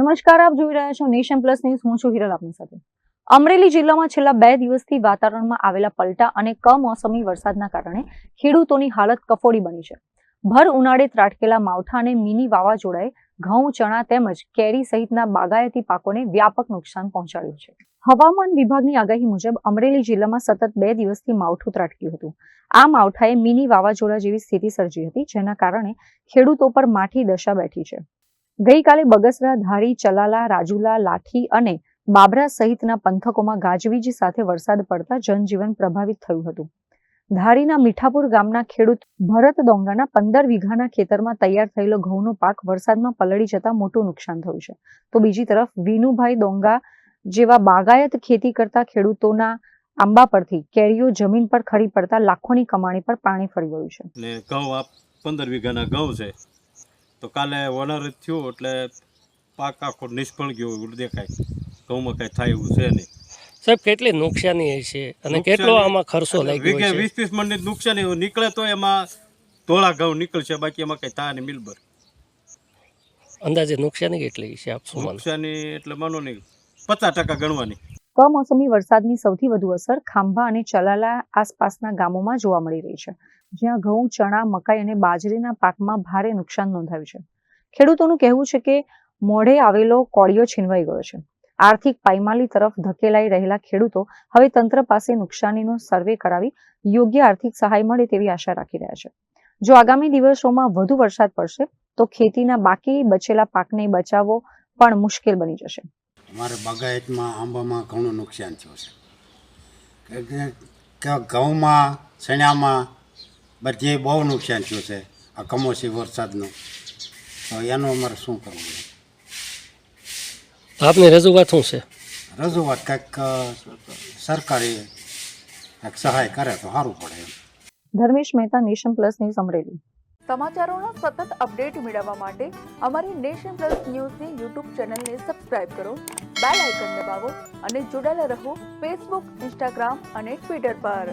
નમસ્કાર, આપ જોઈ રહ્યા છો નેશન પ્લસ ન્યૂઝ. હું છું હિરલ આપની સાથે. અમરેલી જિલ્લામાં છેલ્લા 2 દિવસથી વાતાવરણમાં આવેલા પલટા અને કમોસમી વરસાદના કારણે ખેડૂતોની હાલત કફોડી બની છે. ભર ઉનાળે ત્રાટકેલા માવઠા અને મિની વાવાઝોડાએ ઘઉં, ચણા તેમજ કેરી સહિતના બાગાયતી પાકોને વ્યાપક નુકસાન પહોંચાડ્યું છે. હવામાન વિભાગની આગાહી મુજબ અમરેલી જિલ્લામાં સતત 2 દિવસથી માવઠું ત્રાટક્યું હતું. આ માવઠાએ મિની વાવાઝોડા જેવી સ્થિતિ સર્જી હતી, જેના કારણે ખેડૂતો પર માઠી દશા બેઠી છે. ગઈકાલે બગસરા, ધારી, ચલાલા, રાજુલા, લાઠી અને બાબરા સહિતના પંથકોમાં ગાજવીજ સાથે વરસાદ પડતા જનજીવન પ્રભાવિત થયું હતું. ધારીના મીઠાપુર ગામના ખેડૂત ભરત ડોંગાના 15 વીઘાના ખેતરમાં તૈયાર થયેલો ઘઉંનો પાક વરસાદમાં પલળી જતા મોટું નુકસાન થયું છે. તો બીજી તરફ વિનુભાઈ ડોંગા જેવા બાગાયત ખેતી કરતા ખેડૂતોના આંબા પરથી કેરીઓ જમીન પર ખરી પડતા લાખોની કમાણી પર પાણી ફરી ગયું છે. ને ઘઉં 15 વીઘાના ઘઉં છે, તો કાલે વનર થયું એટલે પાક આખો નિષ્ફળ ગયો એવું દેખાય. ઘઉંમાં કઈ થાય એવું છે નહીં. સાહેબ, કેટલી નુકસાની છે અને કેટલો આમાં ખર્ચો લાગ્યો છે? 20-30 મણની નુકસાની નીકળે તો એમાં ધોળા ઘઉં નીકળશે, બાકી એમાં કઈ થાય નહીં. મિલબર અંદાજે નુકસાની કેટલી છે આપ શું માનો? નુકસાની એટલે માનો નહીં 50% ગણવાની. કમોસમી વરસાદની સૌથી વધુ અસર ખાંભા અને ચલાલા આસપાસના ગામોમાં જોવા મળી રહી છે, જ્યાં ઘઉં, ચણા, મકાઈ અને બાજરીના પાકમાં ભારે નુકસાન નોંધાયું છે. ખેડૂતોનું કહેવું છે કે મોઢે આવેલો કોળિયો છીનવાઈ ગયો છે. આર્થિક પાયમાલી તરફ ધકેલાઈ રહેલા ખેડૂતો હવે તંત્ર પાસે નુકસાનીનો સર્વે કરાવી યોગ્ય આર્થિક સહાય મળે તેવી આશા રાખી રહ્યા છે. જો આગામી દિવસોમાં વધુ વરસાદ પડશે તો ખેતીના બાકી બચેલા પાકને બચાવવો પણ મુશ્કેલ બની જશે. અમારે બાગાયતમાં આંબામાં ઘણું નુકસાન થયું છે. ઘઉંમાં, ચણામાં બધે બહુ નુકસાન થયું છે આ કમોસમી વરસાદનું. તો એનું અમારે શું કરવું? આપની રજૂઆત શું છે? રજૂઆત કંઈક સરકારી કંઈક સહાય કરે તો સારું પડે. Dharmesh Mehta, nation plus news, Amreli. સમાચારોના સતત અપડેટ મેળવવા માટે અમારી નેશન પ્લસ ન્યૂઝની યુટ્યુબ ચેનલને સબસ્ક્રાઇબ કરો, બેલ આઇકન દબાવો અને જોડાયેલા રહો ફેસબુક, ઇન્સ્ટાગ્રામ અને ટ્વિટર પર.